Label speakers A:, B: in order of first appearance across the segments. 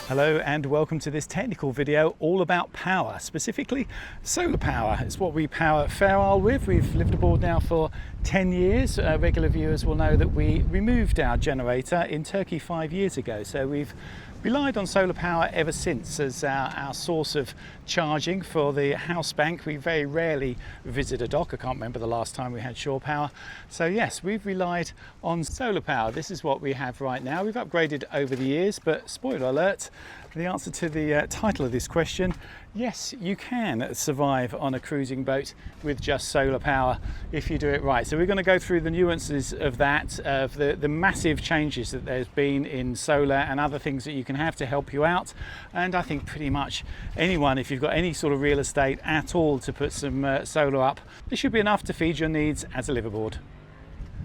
A: Hello and welcome to this technical video all about power, specifically solar power. It's what we power Fair Isle with. We've lived aboard now for 10 years. Regular viewers will know that we removed our generator in Turkey 5 years ago, so we've relied on solar power ever since as our source of charging for the house bank. We very rarely visit a dock. I can't remember the last time we had shore power. So yes, we've relied on solar power. This is what we have right now. We've upgraded over the years, but spoiler alert, the answer to the title of this question, yes, you can survive on a cruising boat with just solar power if you do it right. So we're going to go through the nuances of that, of the massive changes that there's been in solar and other things that you can have to help you out. And I think pretty much anyone, if you've got any sort of real estate at all to put some solar up, this should be enough to feed your needs as a liveaboard.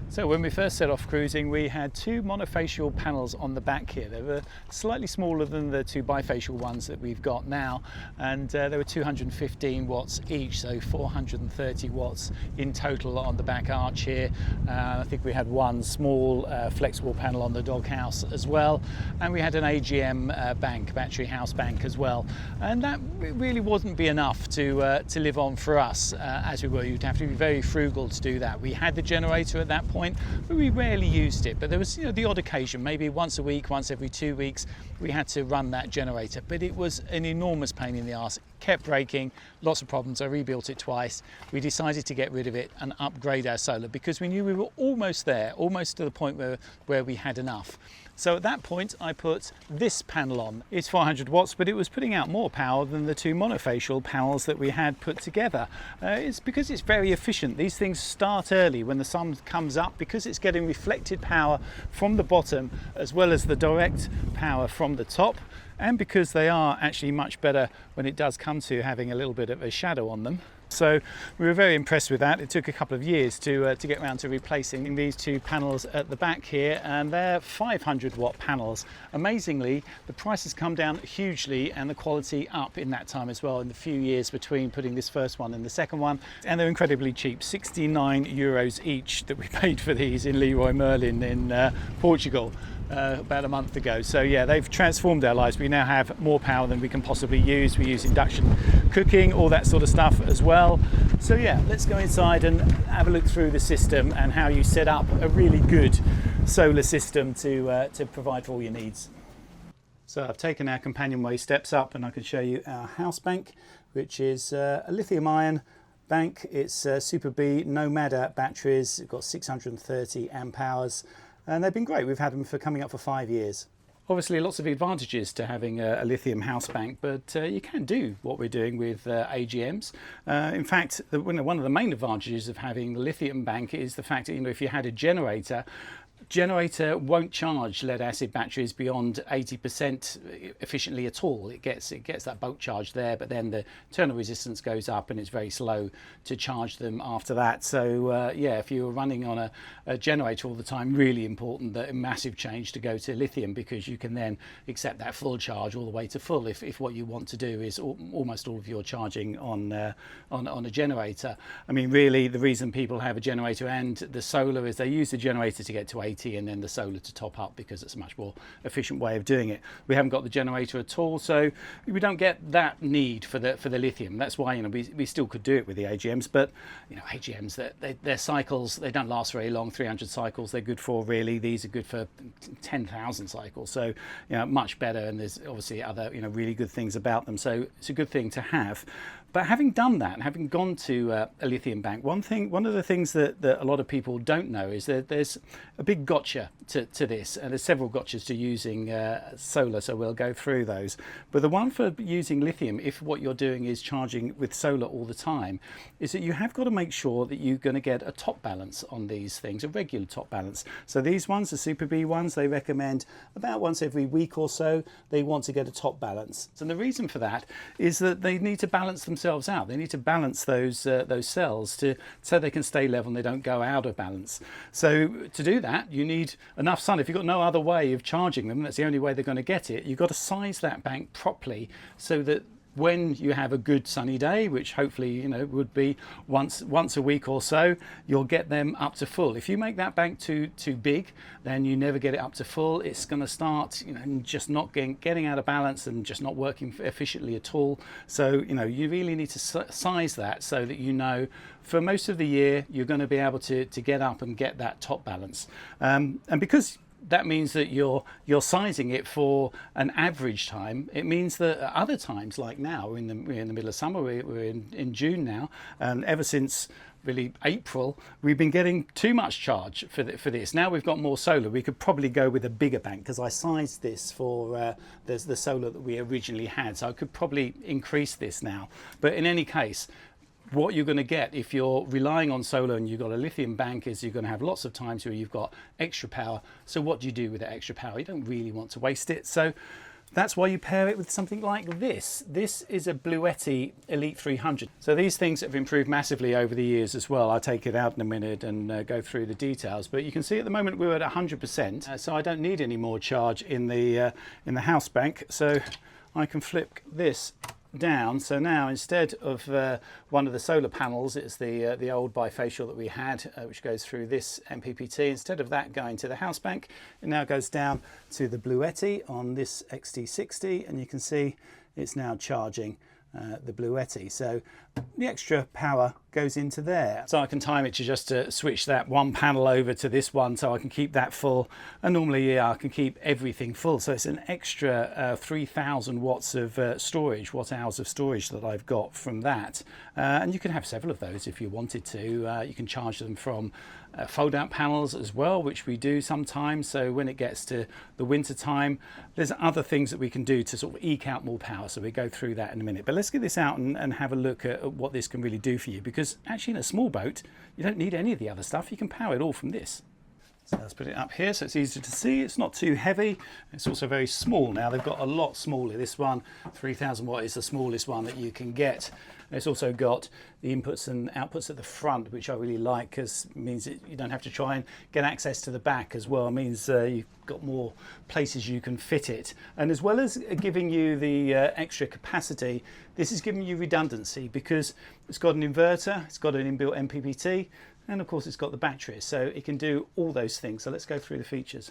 A: So when we first set off cruising, we had two monofacial panels on the back here. They were slightly smaller than the two bifacial ones that we've got now, and they were 215 watts each, so 430 watts in total on the back arch here. I think we had one small flexible panel on the doghouse as well, and we had an AGM bank, battery house bank as well, and that really wouldn't be enough to live on for us as we were. You'd have to be very frugal to do that. We had the generator at that point, but we rarely used it. But there was, the odd occasion, maybe once a week, once every 2 weeks, we had to run that generator. But it was an enormous pain in the arse. It kept breaking, lots of problems. I rebuilt it twice. We decided to get rid of it and upgrade our solar because we knew we were almost there, almost to the point where we had enough. So at that point, I put this panel on. It's 400 watts, but it was putting out more power than the two monofacial panels that we had put together. It's because it's very efficient. These things start early when the sun comes up, because it's getting reflected power from the bottom as well as the direct power from the top, and because they are actually much better when it does come to having a little bit of a shadow on them. So we were very impressed with that. It took a couple of years to get around to replacing these two panels at the back here, and they're 500 watt panels. Amazingly, the price has come down hugely and the quality up in that time as well, in the few years between putting this first one and the second one. And they're incredibly cheap, 69 euros each that we paid for these in Leroy Merlin in Portugal about a month ago. So yeah, they've transformed our lives. We now have more power than we can possibly use. We use induction cooking, all that sort of stuff as well. So yeah, let's go inside and have a look through the system and how you set up a really good solar system to provide for all your needs. So I've taken our companionway steps up and I can show you our house bank, which is a lithium ion bank. It's Super B Nomada batteries. It's got 630 amp hours. And they've been great. We've had them for coming up for 5 years. Obviously lots of advantages to having a lithium house bank, but you can do what we're doing with AGMs. In fact, one of the main advantages of having the lithium bank is the fact that if you had a generator won't charge lead acid batteries beyond 80% efficiently at all. It gets that bulk charge there, but then the internal resistance goes up and it's very slow to charge them after that. So yeah, if you're running on a generator all the time, really important that a massive change to go to lithium, because you can then accept that full charge all the way to full if what you want to do is almost all of your charging on a generator. I mean, really the reason people have a generator and the solar is they use the generator to get to 80 and then the solar to top up, because it's a much more efficient way of doing it. We haven't got the generator at all, so we don't get that need for the lithium. That's why we still could do it with the AGMs, but AGMs, their cycles, they don't last very long. 300 cycles they're good for, really. These are good for 10,000 cycles, so much better, and there's obviously other really good things about them, so it's a good thing to have. But having done that, and having gone to a lithium bank, one of the things that a lot of people don't know is that there's a big gotcha to this, and there's several gotchas to using solar, so we'll go through those. But the one for using lithium, if what you're doing is charging with solar all the time, is that you have got to make sure that you're going to get a top balance on these things, a regular top balance. So these ones, the Super B ones, they recommend about once every week or so, they want to get a top balance. And the reason for that is that they need to balance themselves out. They need to balance those cells so they can stay level and they don't go out of balance. So to do that, you need enough sun. If you've got no other way of charging them, that's the only way they're going to get it. You've got to size that bank properly so that when you have a good sunny day, which hopefully, you know, would be once a week or so, you'll get them up to full. If you make that bank too big, then you never get it up to full. It's going to start, you know, just not getting out of balance and just not working efficiently at all. So, you know, you really need to size that so that, you know, for most of the year you're going to be able to get up and get that top balance. And because that means that you're sizing it for an average time, it means that at other times, like now, we're in the middle of summer, we're in June now, and ever since really April, we've been getting too much charge for this. Now we've got more solar, we could probably go with a bigger bank, because I sized this for the solar that we originally had, so I could probably increase this now. But in any case, what you're going to get if you're relying on solar and you've got a lithium bank is you're going to have lots of times where you've got extra power. So what do you do with that extra power? You don't really want to waste it. So that's why you pair it with something like this. This is a Bluetti Elite 300. So these things have improved massively over the years as well. I'll take it out in a minute and go through the details. But you can see at the moment we're at 100%. So I don't need any more charge in the house bank. So I can flip this down. So now instead of one of the solar panels, it's the old bifacial that we had, which goes through this MPPT. Instead of that going to the house bank, it now goes down to the Bluetti on this XT60, and you can see it's now charging the Bluetti. So the extra power goes into there. So I can time it to just switch that one panel over to this one, so I can keep that full. And normally, yeah, I can keep everything full. So it's an extra 3,000 watts of storage, watt hours of storage that I've got from that. And you can have several of those if you wanted to. You can charge them from fold out panels as well, which we do sometimes. So when it gets to the winter time, there's other things that we can do to sort of eke out more power. So we go through that in a minute, but let's get this out and have a look at what this can really do for you, because actually in a small boat you don't need any of the other stuff. You can power it all from this. So let's put it up here so it's easy to see. It's not too heavy. It's also very small now. They've got a lot smaller. This one, 3,000 watt, is the smallest one that you can get. It's also got the inputs and outputs at the front, which I really like, because it means you don't have to try and get access to the back as well. It means you've got more places you can fit it. And as well as giving you the extra capacity, this is giving you redundancy, because it's got an inverter, it's got an inbuilt MPPT, and of course it's got the batteries, so it can do all those things. So let's go through the features.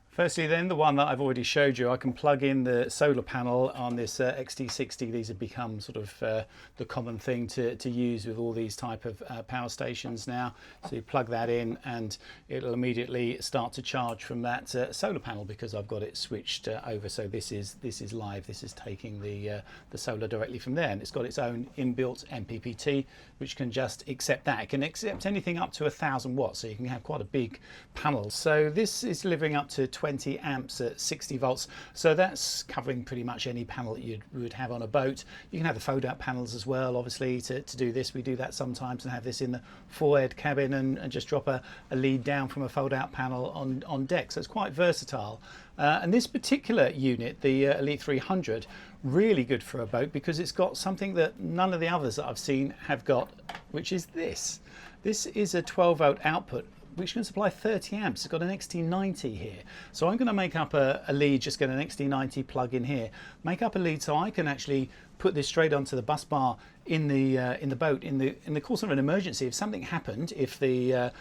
A: Firstly then, the one that I've already showed you, I can plug in the solar panel on this XT60. These have become sort of the common thing to use with all these type of power stations now. So you plug that in and it'll immediately start to charge from that solar panel, because I've got it switched over. So this is live. This is taking the solar directly from there, and it's got its own inbuilt MPPT, which can just accept that. It can accept anything up to 1,000 watts, so you can have quite a big panel. So this is delivering up to 20 amps at 60 volts. So that's covering pretty much any panel that you would have on a boat. You can have the fold out panels as well, obviously, to do this. We do that sometimes and have this in the forward cabin and just drop a lead down from a fold out panel on deck. So it's quite versatile. And this particular unit, the Elite 300, really good for a boat, because it's got something that none of the others that I've seen have got, which is this. This is a 12 volt output, which can supply 30 amps. It's got an XT90 here. So I'm going to make up a lead, just get an XT90 plug in here, make up a lead so I can actually put this straight onto the bus bar in the boat in the course of an emergency. If something happened, if the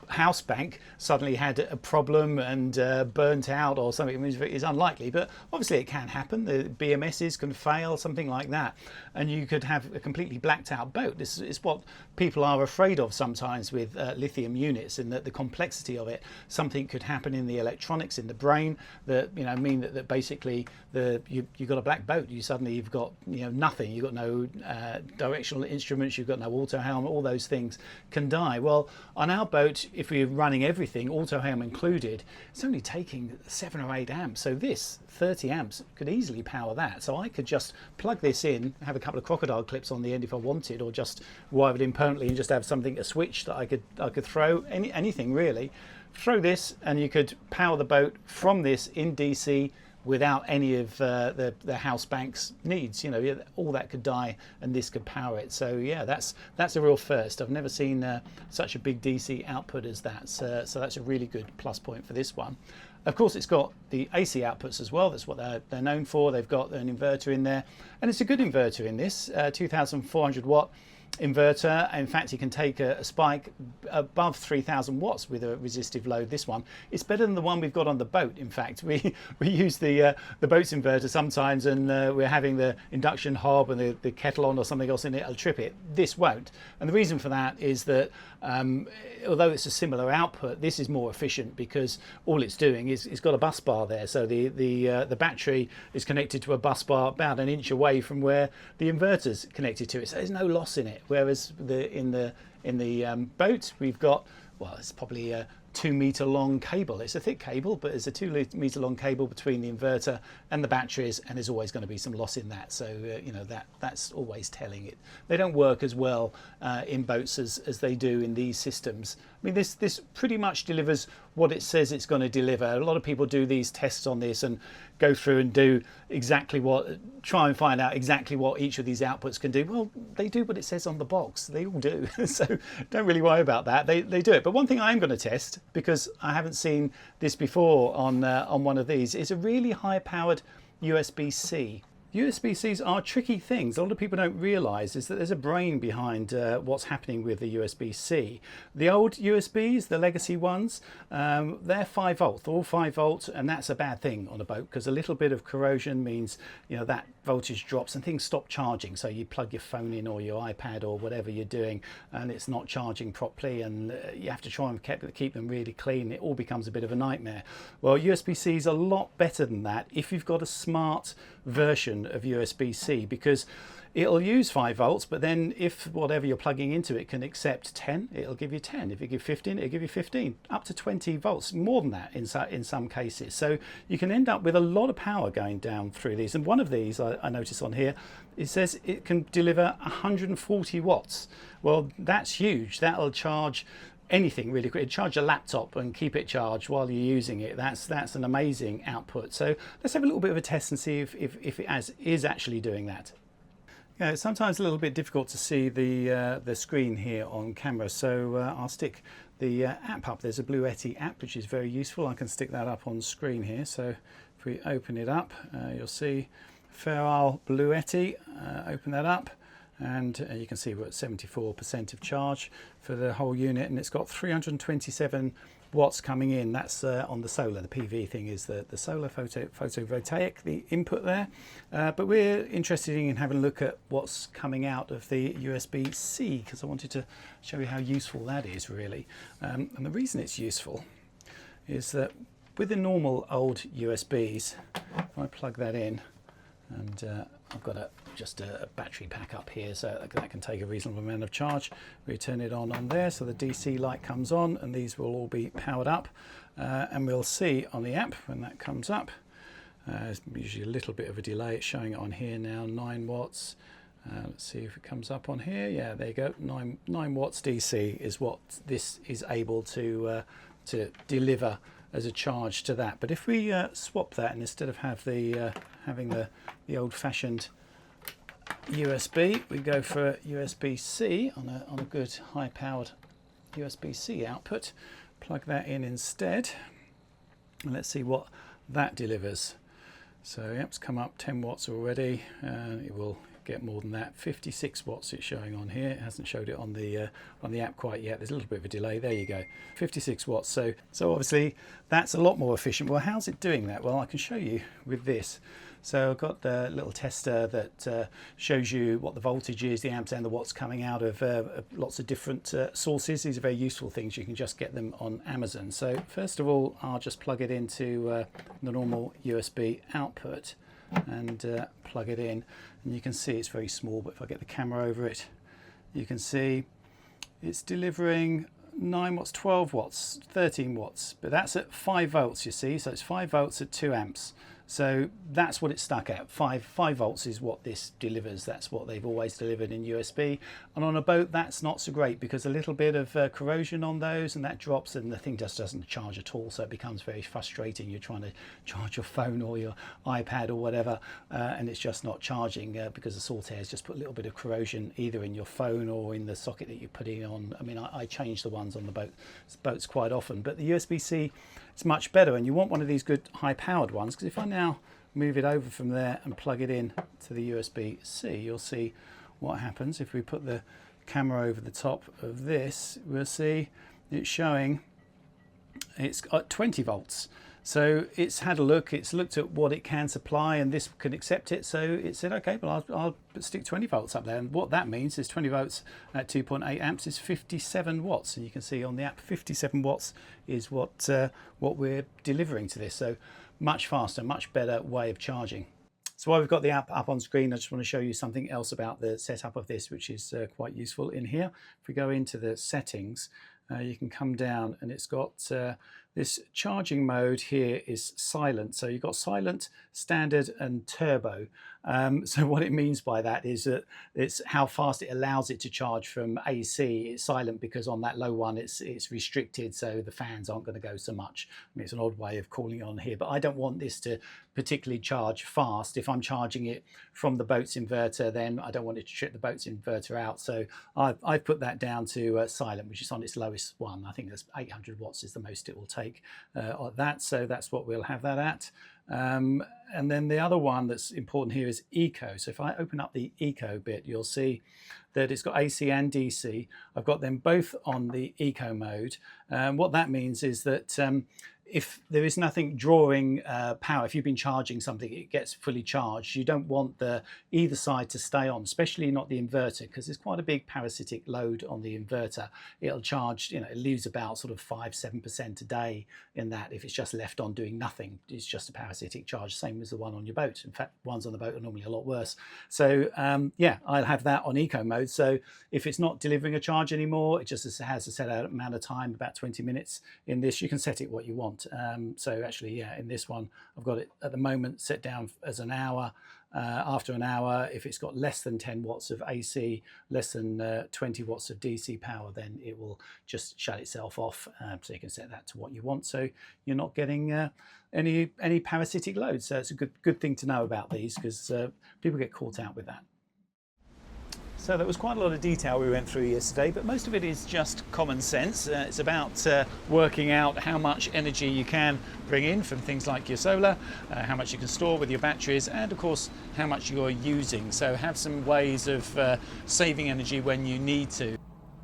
A: house bank suddenly had a problem and burnt out or something, is unlikely, but obviously it can happen. The BMSs can fail, something like that, and you could have a completely blacked out boat. This is what people are afraid of sometimes with lithium units, in that the complexity of it. Something could happen in the electronics, in the brain, that mean that basically you've got a black boat. You've got nothing. You've got no directional instruments. You've got no auto helm. All those things can die. Well, on our boat, if we're running everything, auto helm included, it's only taking 7 or 8 amps. So this 30 amps could easily power that. So I could just plug this in, have a couple of crocodile clips on the end if I wanted, or just wire it in permanently and just have something, a switch that I could throw, anything really. Throw this and you could power the boat from this in DC without any of the house bank's needs. You know, all that could die and this could power it. So yeah, that's a real first. I've never seen such a big DC output as that. So that's a really good plus point for this one. Of course, it's got the AC outputs as well. That's what they're known for. They've got an inverter in there, and it's a good inverter in this 2,400 watt inverter. In fact, you can take a spike above 3,000 watts with a resistive load. This one, it's better than the one we've got on the boat. In fact, we use the boat's inverter sometimes, and we're having the induction hob and the kettle on or something else in it, it'll trip it. This won't, and the reason for that is that although it's a similar output, this is more efficient because all it's doing is it's got a bus bar there. So the battery is connected to a bus bar about an inch away from where the inverter's connected to it. So there's no loss in it. Whereas in the boat, we've got, well, it's probably a 2 meter long cable. It's a thick cable, but there's a 2 meter long cable between the inverter and the batteries, and there's always going to be some loss in that. So you know, that's always telling it. They don't work as well in boats as they do in these systems. I mean, this pretty much delivers what it says it's going to deliver. A lot of people do these tests on this and go through and do exactly try and find out exactly what each of these outputs can do. Well, they do what it says on the box. They all do. So don't really worry about that. They do it. But one thing I am going to test, because I haven't seen this before on one of these, is a really high powered USB-C. USB-Cs are tricky things. A lot of people don't realise is that there's a brain behind what's happening with the USB-C. The old USBs, the legacy ones, they're 5 volt, all 5 volt, and that's a bad thing on a boat because a little bit of corrosion means, you know, that voltage drops and things stop charging. So you plug your phone in or your iPad or whatever you're doing, and it's not charging properly, and you have to try and keep them really clean. It all becomes a bit of a nightmare. Well, USB-C is a lot better than that if you've got a smart version of USB-C, because it'll use 5 volts, but then if whatever you're plugging into it can accept 10, it'll give you 10. If you give 15, it'll give you 15, up to 20 volts, more than that in some cases. So you can end up with a lot of power going down through these. And one of these, I noticed on here, it says it can deliver 140 watts. Well, that's huge. That'll charge anything really quick. Charge a laptop and keep it charged while you're using it. That's an amazing output. So let's have a little bit of a test and see if it is actually doing that. Yeah, it's sometimes a little bit difficult to see the screen here on camera, so I'll stick the app up. There's a Bluetti app which is very useful. I can stick that up on screen here. So if we open it up, you'll see Feral Bluetti. Open that up, and you can see we're at 74% of charge for the whole unit, and it's got 327 watts coming in. That's on the solar. The PV thing is the solar photovoltaic, the input there, but we're interested in having a look at what's coming out of the USB-C, because I wanted to show you how useful that is really. And the reason it's useful is that with the normal old USBs, if I plug that in, and I've got just a battery pack up here, so that can take a reasonable amount of charge. We turn it on there, so the DC light comes on, and these will all be powered up, and we'll see on the app when that comes up. There's usually a little bit of a delay. It's showing it on here now, 9 watts. Let's see if it comes up on here. Yeah, there you go. 9 watts DC is what this is able to deliver as a charge to that. But if we swap that, and instead of having the old-fashioned USB, we go for USB-C on a good high-powered USB-C output. Plug that in instead, and let's see what that delivers. So yep, it's come up 10 watts already. It will get more than that. 56 watts it's showing on here. It hasn't showed it on the app quite yet. There's a little bit of a delay. There you go, 56 watts. So obviously that's a lot more efficient. Well, how's it doing that? Well, I can show you with this. So I've got a little tester that shows you what the voltage is, the amps and the watts coming out of lots of different sources. These are very useful things. You can just get them on Amazon. So first of all, I'll just plug it into the normal USB output and plug it in. And you can see it's very small, but if I get the camera over it, you can see it's delivering 9 watts, 12 watts, 13 watts, but that's at 5 volts, you see. So it's 5 volts at 2 amps. So that's what it's stuck at. 5 volts is what this delivers. That's what they've always delivered in USB. And on a boat, that's not so great, because a little bit of corrosion on those and that drops and the thing just doesn't charge at all. So it becomes very frustrating. You're trying to charge your phone or your iPad or whatever, and it's just not charging because the salt air has just put a little bit of corrosion either in your phone or in the socket that you're putting on. I mean, I change the ones on the boats quite often, but the USB-C is much better, and you want one of these good high-powered ones, because if I now move it over from there and plug it in to the USB-C, you'll see what happens. If we put the camera over the top of this, we'll see it's showing it's got 20 volts. So it's had a look, it's looked at what it can supply, and this can accept it. So it said, okay, well, I'll stick 20 volts up there. And what that means is 20 volts at 2.8 amps is 57 watts. And you can see on the app, 57 watts is what we're delivering to this. So much faster, much better way of charging. So while we've got the app up on screen, I just want to show you something else about the setup of this, which is quite useful in here. If we go into the settings, you can come down, and it's got this charging mode here is silent. So you've got silent, standard and turbo. So what it means by that is that it's how fast it allows it to charge from AC. It's silent because on that low one it's restricted, so the fans aren't going to go so much. I mean, it's an odd way of calling it on here, but I don't want this to particularly charge fast. If I'm charging it from the boat's inverter, then I don't want it to trip the boat's inverter out. So I've put that down to silent, which is on its lowest one. I think that's 800 watts is the most it will take on that. So that's what we'll have that at. And then the other one that's important here is eco. So if I open up the eco bit, you'll see that it's got AC and DC. I've got them both on the eco mode. What that means is that if there is nothing drawing power, if you've been charging something, it gets fully charged. You don't want either side to stay on, especially not the inverter, because there's quite a big parasitic load on the inverter. It'll charge, it leaves about sort of 5-7% a day in that if it's just left on doing nothing. It's just a parasitic charge, same as the one on your boat. In fact, ones on the boat are normally a lot worse. So yeah, I'll have that on eco mode. So if it's not delivering a charge anymore, it just has a set amount of time, about 20 minutes in this. You can set it what you want. So actually, yeah, in this one, I've got it at the moment set down as an hour. After an hour, if it's got less than 10 watts of AC, less than 20 watts of DC power, then it will just shut itself off. So you can set that to what you want. So you're not getting any parasitic load. So it's a good thing to know about these, because people get caught out with that. So there was quite a lot of detail we went through yesterday, but most of it is just common sense. It's about working out how much energy you can bring in from things like your solar, how much you can store with your batteries, and of course how much you're using. So have some ways of saving energy when you need to.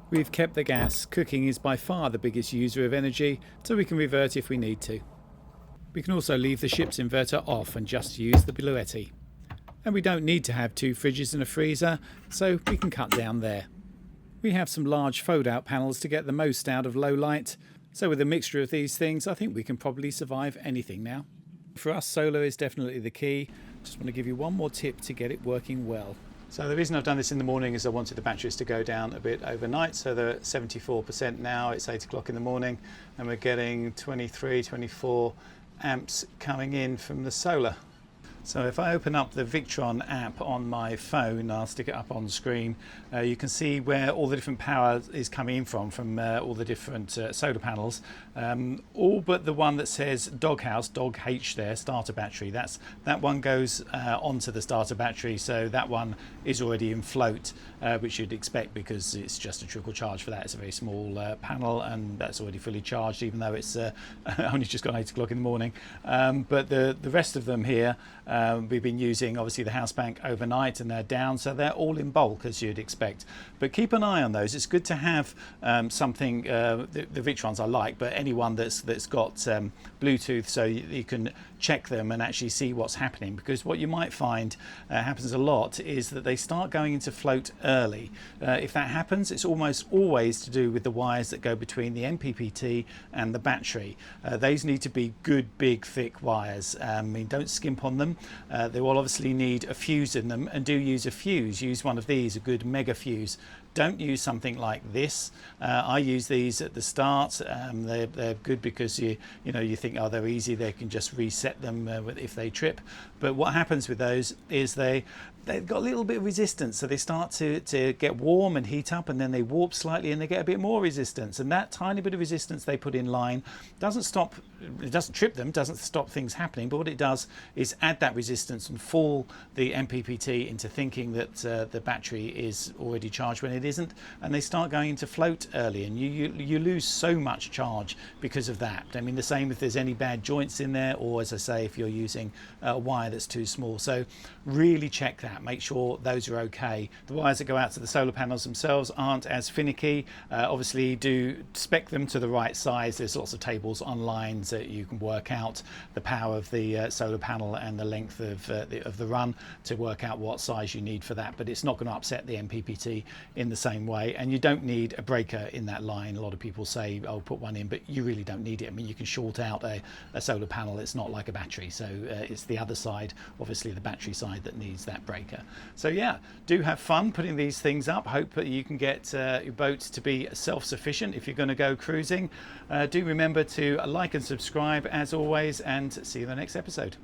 A: We've kept the gas. Cooking is by far the biggest user of energy, so we can revert if we need to. We can also leave the ship's inverter off and just use the Bluetti. And we don't need to have 2 fridges and a freezer, so we can cut down there. We have some large fold-out panels to get the most out of low light, so with a mixture of these things, I think we can probably survive anything now. For us, solar is definitely the key. Just want to give you one more tip to get it working well. So the reason I've done this in the morning is I wanted the batteries to go down a bit overnight. So they're at 74% now. It's 8 o'clock in the morning, and we're getting 23, 24 amps coming in from the solar. So if I open up the Victron app on my phone, I'll stick it up on the screen, you can see where all the different power is coming in from all the different solar panels, all but the one that says Doghouse, Dog H there, starter battery. That one goes onto the starter battery, so that one is already in float, which you'd expect because it's just a trickle charge for that. It's a very small panel, and that's already fully charged, even though it's only just gone 8 o'clock in the morning. But the rest of them here, we've been using obviously the house bank overnight, and they're down, so they're all in bulk as you'd expect. But keep an eye on those. It's good to have something, the Victrons I like, but anyone that's got Bluetooth, so you can check them and actually see what's happening, because what you might find happens a lot is that they start going into float early. If that happens, it's almost always to do with the wires that go between the MPPT and the battery. Those need to be good, big, thick wires. I mean, don't skimp on them. They will obviously need a fuse in them, and do use a fuse. Use one of these, a good mega fuse, don't use something like this. I use these at the start. They're good because you think, oh, they're easy, they can just reset them if they trip. But what happens with those is they've got a little bit of resistance, so they start to get warm and heat up, and then they warp slightly and they get a bit more resistance, and that tiny bit of resistance they put in line doesn't trip them, doesn't stop things happening, but what it does is add that resistance and fool the MPPT into thinking that the battery is already charged when it isn't, and they start going into float early, and you lose so much charge because of that. I mean, the same if there's any bad joints in there, or as I say, if you're using a wire that's too small. So really check that, make sure those are okay. The wires that go out to the solar panels themselves aren't as finicky. Obviously do spec them to the right size. There's lots of tables online that you can work out the power of the solar panel and the length of the run to work out what size you need for that, but it's not going to upset the MPPT in the same way. And you don't need a breaker in that line. A lot of people say, oh, put one in, but you really don't need it. I mean, you can short out a solar panel. It's not like a battery, so it's the other side, obviously the battery side, that needs that breaker. So yeah, do have fun putting these things up. Hope that you can get your boat to be self-sufficient if you're going to go cruising. Do remember to like and subscribe as always, and see you in the next episode.